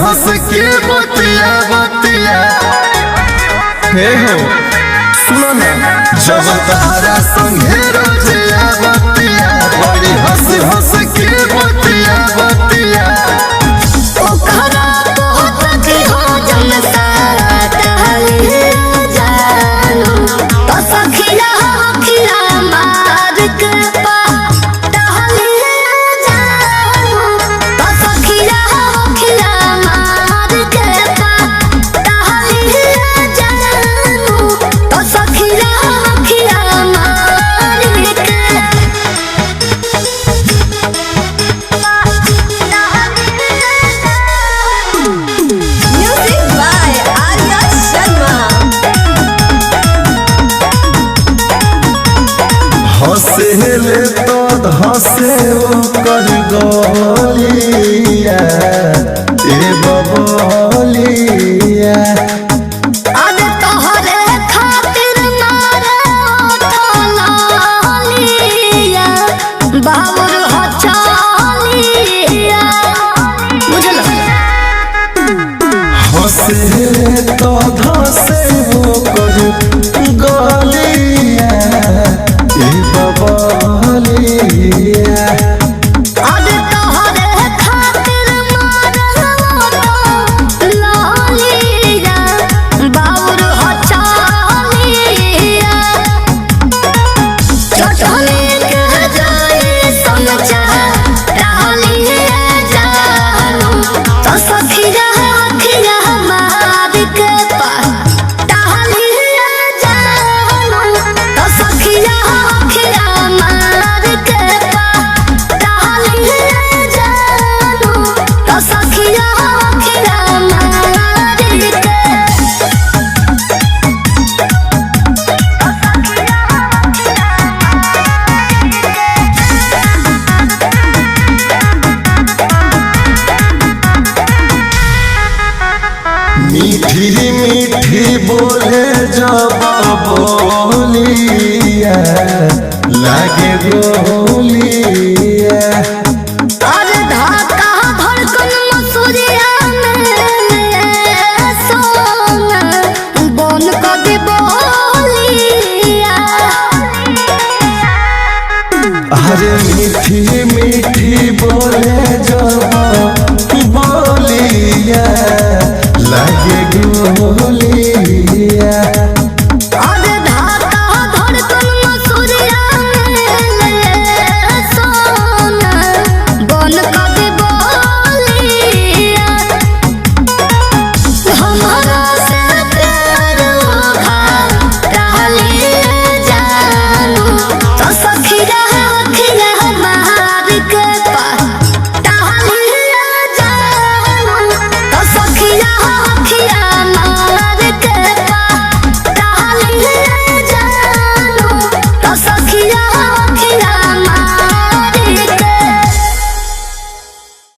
हंस के बतिया बतिया हे हो सुनो ना जब तारा संगे रोजिया बतिया बड़ी हंस के बतिया बतिया ओखरा बहुत की हो जनता टहली जानू तो सखिया खिला मार के पा टहली जानू तो सखिया खिला मार के पा टहली जानू तो सखिया खिला मार के Music by Arya Sharma. हंसेले तो हंसे कर गोलिया ए बबलिया आज तोहरे खातिर मारे ओठलिया बाबुर हो चलिया बुझलो हंसेले तो हंसे कर गोलिया ए बबलिया आज तोहरे खातिर मारे ओठलिया बाबुर हो चलिया चटनी के जाए समझा टहलिए जानू तो सखिया खिया मार के पा टहलिए जानू तो सखिया खिया मार के पा टहलिए जानू तो सखिया खिया मार के मीठी मीठी बोले जब बोलिया लागे गोलिया अरे धाका धड़कन मसूरिया में सोना बोन कभी बोलिया अरे मीठी मीठी बोले जब बोलिया लागे गोलिया